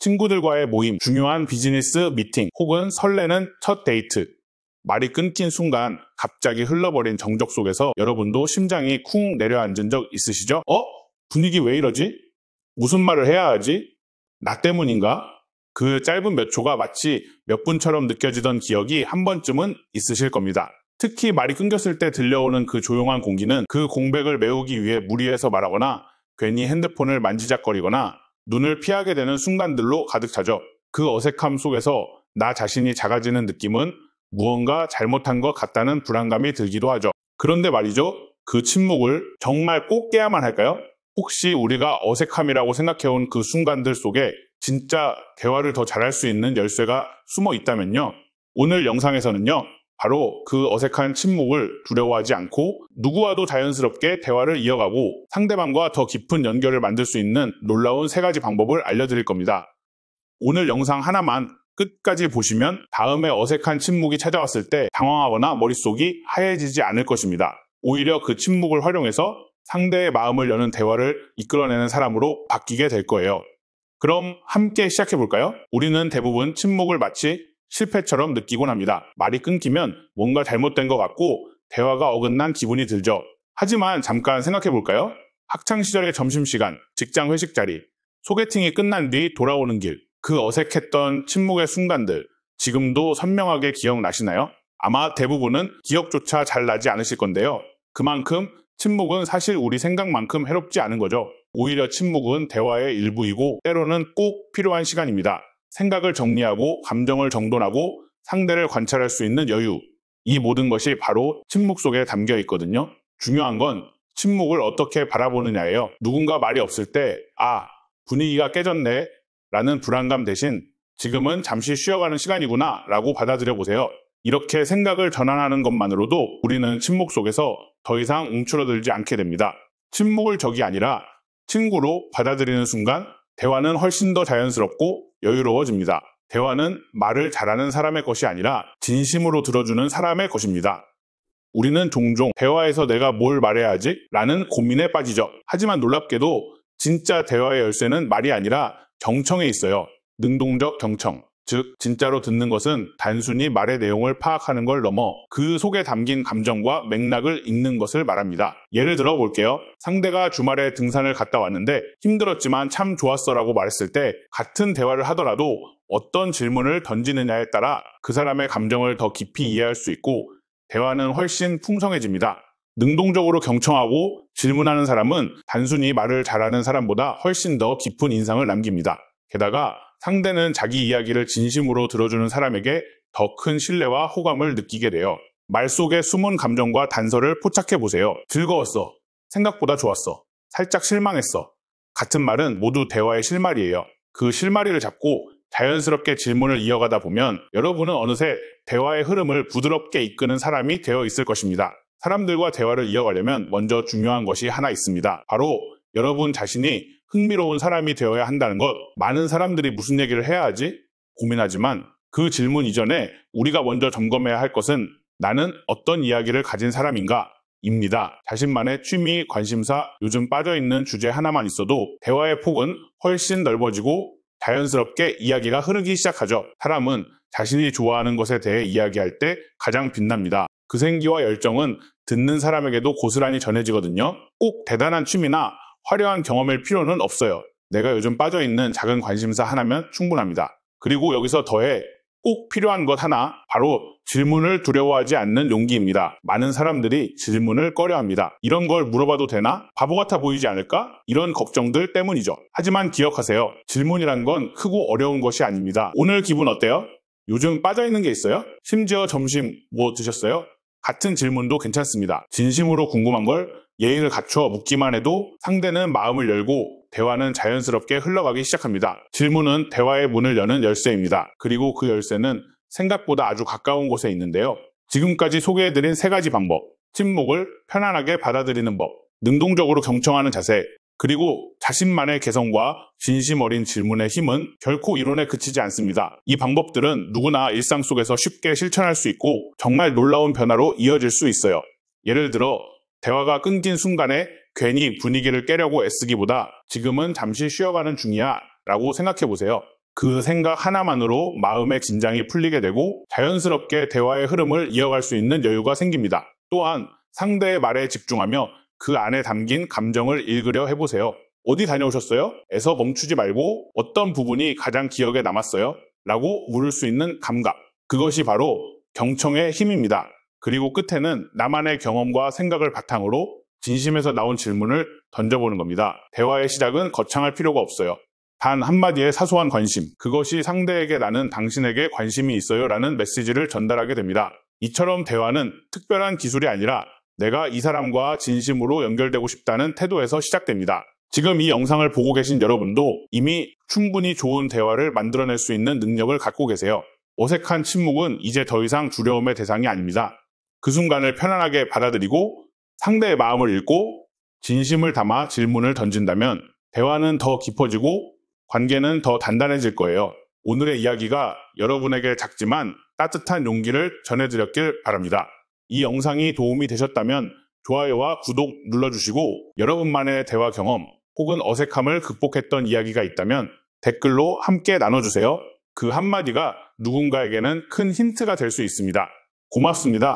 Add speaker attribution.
Speaker 1: 친구들과의 모임, 중요한 비즈니스 미팅, 혹은 설레는 첫 데이트. 말이 끊긴 순간 갑자기 흘러버린 정적 속에서 여러분도 심장이 쿵 내려앉은 적 있으시죠? 분위기 왜 이러지? 무슨 말을 해야 하지? 나 때문인가? 그 짧은 몇 초가 마치 몇 분처럼 느껴지던 기억이 한 번쯤은 있으실 겁니다. 특히 말이 끊겼을 때 들려오는 그 조용한 공기는 그 공백을 메우기 위해 무리해서 말하거나 괜히 핸드폰을 만지작거리거나 눈을 피하게 되는 순간들로 가득 차죠. 그 어색함 속에서 나 자신이 작아지는 느낌은 무언가 잘못한 것 같다는 불안감이 들기도 하죠. 그런데 말이죠. 그 침묵을 정말 꼭 깨야만 할까요? 혹시 우리가 어색함이라고 생각해온 그 순간들 속에 진짜 대화를 더 잘할 수 있는 열쇠가 숨어 있다면요. 오늘 영상에서는요. 바로 그 어색한 침묵을 두려워하지 않고 누구와도 자연스럽게 대화를 이어가고 상대방과 더 깊은 연결을 만들 수 있는 놀라운 3가지 방법을 알려드릴 겁니다. 오늘 영상 하나만 끝까지 보시면 다음에 어색한 침묵이 찾아왔을 때 당황하거나 머릿속이 하얘지지 않을 것입니다. 오히려 그 침묵을 활용해서 상대의 마음을 여는 대화를 이끌어내는 사람으로 바뀌게 될 거예요. 그럼 함께 시작해볼까요? 우리는 대부분 침묵을 마치 실패처럼 느끼곤 합니다. 말이 끊기면 뭔가 잘못된 것 같고 대화가 어긋난 기분이 들죠. 하지만 잠깐 생각해볼까요? 학창시절의 점심시간, 직장 회식 자리, 소개팅이 끝난 뒤 돌아오는 길, 그 어색했던 침묵의 순간들, 지금도 선명하게 기억나시나요? 아마 대부분은 기억조차 잘 나지 않으실 건데요. 그만큼 침묵은 사실 우리 생각만큼 해롭지 않은 거죠. 오히려 침묵은 대화의 일부이고 때로는 꼭 필요한 시간입니다. 생각을 정리하고 감정을 정돈하고 상대를 관찰할 수 있는 여유. 이 모든 것이 바로 침묵 속에 담겨 있거든요. 중요한 건 침묵을 어떻게 바라보느냐예요. 누군가 말이 없을 때 분위기가 깨졌네 라는 불안감 대신 지금은 잠시 쉬어가는 시간이구나 라고 받아들여 보세요. 이렇게 생각을 전환하는 것만으로도 우리는 침묵 속에서 더 이상 움츠러들지 않게 됩니다. 침묵을 적이 아니라 친구로 받아들이는 순간 대화는 훨씬 더 자연스럽고 여유로워집니다. 대화는 말을 잘하는 사람의 것이 아니라 진심으로 들어주는 사람의 것입니다. 우리는 종종 대화에서 내가 뭘 말해야 하지? 라는 고민에 빠지죠. 하지만 놀랍게도 진짜 대화의 열쇠는 말이 아니라 경청에 있어요. 능동적 경청. 즉, 진짜로 듣는 것은 단순히 말의 내용을 파악하는 걸 넘어 그 속에 담긴 감정과 맥락을 읽는 것을 말합니다. 예를 들어 볼게요. 상대가 주말에 등산을 갔다 왔는데 힘들었지만 참 좋았어 라고 말했을 때 같은 대화를 하더라도 어떤 질문을 던지느냐에 따라 그 사람의 감정을 더 깊이 이해할 수 있고 대화는 훨씬 풍성해집니다. 능동적으로 경청하고 질문하는 사람은 단순히 말을 잘하는 사람보다 훨씬 더 깊은 인상을 남깁니다. 게다가 상대는 자기 이야기를 진심으로 들어주는 사람에게 더 큰 신뢰와 호감을 느끼게 돼요. 말 속에 숨은 감정과 단서를 포착해보세요. 즐거웠어. 생각보다 좋았어. 살짝 실망했어. 같은 말은 모두 대화의 실마리예요. 그 실마리를 잡고 자연스럽게 질문을 이어가다 보면 여러분은 어느새 대화의 흐름을 부드럽게 이끄는 사람이 되어 있을 것입니다. 사람들과 대화를 이어가려면 먼저 중요한 것이 하나 있습니다. 바로 여러분 자신이 흥미로운 사람이 되어야 한다는 것. 많은 사람들이 무슨 얘기를 해야 하지? 고민하지만 그 질문 이전에 우리가 먼저 점검해야 할 것은 나는 어떤 이야기를 가진 사람인가? 입니다. 자신만의 취미, 관심사, 요즘 빠져있는 주제 하나만 있어도 대화의 폭은 훨씬 넓어지고 자연스럽게 이야기가 흐르기 시작하죠. 사람은 자신이 좋아하는 것에 대해 이야기할 때 가장 빛납니다. 그 생기와 열정은 듣는 사람에게도 고스란히 전해지거든요. 꼭 대단한 취미나 화려한 경험일 필요는 없어요. 내가 요즘 빠져있는 작은 관심사 하나면 충분합니다. 그리고 여기서 더해 꼭 필요한 것 하나, 바로 질문을 두려워하지 않는 용기입니다. 많은 사람들이 질문을 꺼려합니다. 이런 걸 물어봐도 되나? 바보 같아 보이지 않을까? 이런 걱정들 때문이죠. 하지만 기억하세요. 질문이란 건 크고 어려운 것이 아닙니다. 오늘 기분 어때요? 요즘 빠져있는 게 있어요? 심지어 점심 뭐 드셨어요? 같은 질문도 괜찮습니다. 진심으로 궁금한 걸 예의를 갖춰 묻기만 해도 상대는 마음을 열고 대화는 자연스럽게 흘러가기 시작합니다. 질문은 대화의 문을 여는 열쇠입니다. 그리고 그 열쇠는 생각보다 아주 가까운 곳에 있는데요. 지금까지 소개해드린 3가지 방법, 침묵을 편안하게 받아들이는 법, 능동적으로 경청하는 자세, 그리고 자신만의 개성과 진심 어린 질문의 힘은 결코 이론에 그치지 않습니다. 이 방법들은 누구나 일상 속에서 쉽게 실천할 수 있고 정말 놀라운 변화로 이어질 수 있어요. 예를 들어 대화가 끊긴 순간에 괜히 분위기를 깨려고 애쓰기보다 지금은 잠시 쉬어가는 중이야 라고 생각해 보세요. 그 생각 하나만으로 마음의 긴장이 풀리게 되고 자연스럽게 대화의 흐름을 이어갈 수 있는 여유가 생깁니다. 또한 상대의 말에 집중하며 그 안에 담긴 감정을 읽으려 해보세요. 어디 다녀오셨어요? 에서 멈추지 말고 어떤 부분이 가장 기억에 남았어요? 라고 물을 수 있는 감각. 그것이 바로 경청의 힘입니다. 그리고 끝에는 나만의 경험과 생각을 바탕으로 진심에서 나온 질문을 던져보는 겁니다. 대화의 시작은 거창할 필요가 없어요. 단 한마디의 사소한 관심, 그것이 상대에게 나는 당신에게 관심이 있어요 라는 메시지를 전달하게 됩니다. 이처럼 대화는 특별한 기술이 아니라 내가 이 사람과 진심으로 연결되고 싶다는 태도에서 시작됩니다. 지금 이 영상을 보고 계신 여러분도 이미 충분히 좋은 대화를 만들어낼 수 있는 능력을 갖고 계세요. 어색한 침묵은 이제 더 이상 두려움의 대상이 아닙니다. 그 순간을 편안하게 받아들이고 상대의 마음을 읽고 진심을 담아 질문을 던진다면 대화는 더 깊어지고 관계는 더 단단해질 거예요. 오늘의 이야기가 여러분에게 작지만 따뜻한 용기를 전해드렸길 바랍니다. 이 영상이 도움이 되셨다면 좋아요와 구독 눌러주시고 여러분만의 대화 경험 혹은 어색함을 극복했던 이야기가 있다면 댓글로 함께 나눠주세요. 그 한마디가 누군가에게는 큰 힌트가 될 수 있습니다. 고맙습니다.